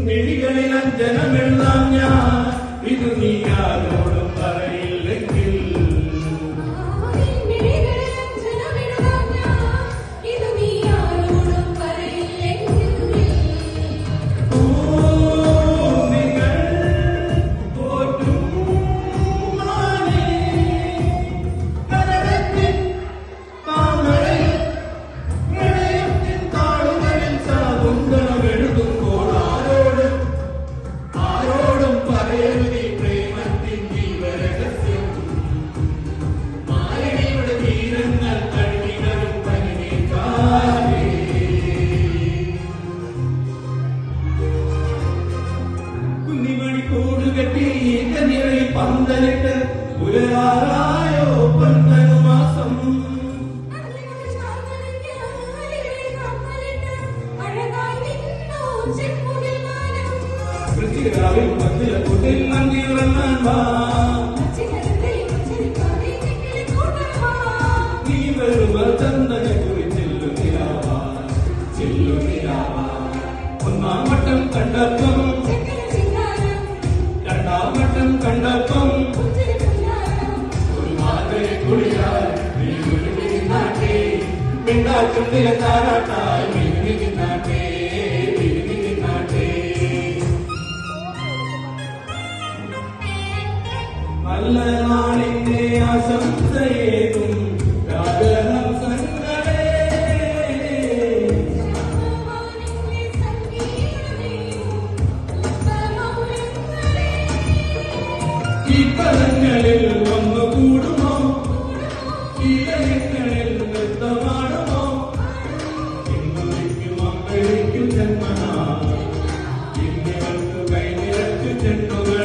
മിഴികളിൽ അഞ്ജനമെഴുതാം ഞാൻ ഇത് നീ ആരോടും പറയില്ലെങ്കിൽ പന്തലിട്ട് പുലരാറായോ പന്തനുമാസം പൃഥ്വിരാവിൽ മധ്യ കുട്ടിൽ നന്ദിയുറങ്ങാൻ വാ നീ വരുമ്പോൾ ചന്ദനെ കുറിച്ചെല്ലു നിലാവാ ചെല്ലു നിലാവാ ഒന്നാം വട്ടം കണ്ടപ്പം രണ്ടാമട്ടം കണ്ടപ്പം ഒരു മാതരെ കുളിയാൽ നീ ഉരുകി നാട്ടേ മിണ്ടാ ചുണ്ടിലെ താരാട്ടാൽ വിരുങ്ങി നാട്ടേ വിരുങ്ങി നാട്ടേ നല്ല നാളിന്റെ ആശംസയേതും രാഗഹംസങ്ങളെ ഈ പദങ്ങളിൽ ഒന്ന് കൂടുമോ ഈ ലയങ്ങളിൽ നൃത്തമാടുമോ ഇന്നുവയ്ക്കും അമ്പഴിക്കും ജന്മന ഇന്നിവർക്ക് കൈനിറച്ചു ചെണ്ടുകൾ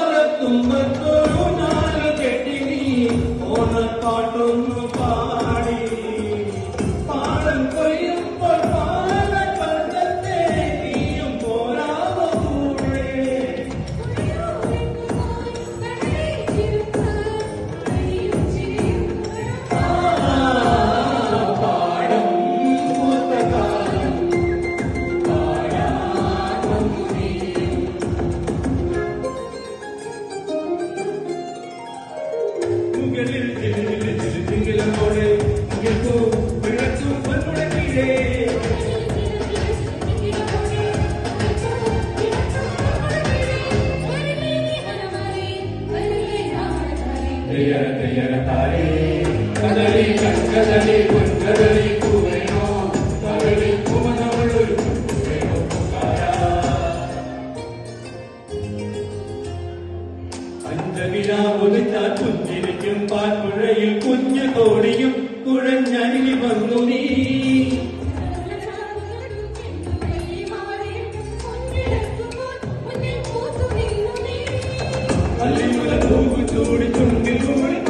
ഓരത്തുമ്പത്തൊരു നാല് കെട്ടിനി ഓണപ്പാട്ടൊന്നു പാടി പാടം കൊയ്യുമ്പോൾ പാലപ്പഴത്തെ നീയും പോരാമോ കൂടെ പാടം പൂത്തകാലം പാടാമോ നീയും മുകളിൽ ചിങ്കിലപ്പോടെ മുകിൽപ്പൂ വിളച്ചു പൊന്മുടക്കിലേ താരേ കദളി കൺകദളി പൊൻകദളി പൂവേണോ കദളി കുമനവളൊരു പൂവേണോ അഞ്ചവിലാവുതിച്ചാൽ പുഞ്ചിരിക്കും പാൽപ്പുഴയിൽ കുഞ്ഞു തോടിയും കുഴഞ്ഞരുകി വന്നു നീ അല്ലിമുല പൂവ് ചൂടി ചുണ്ടിൽ കൂടി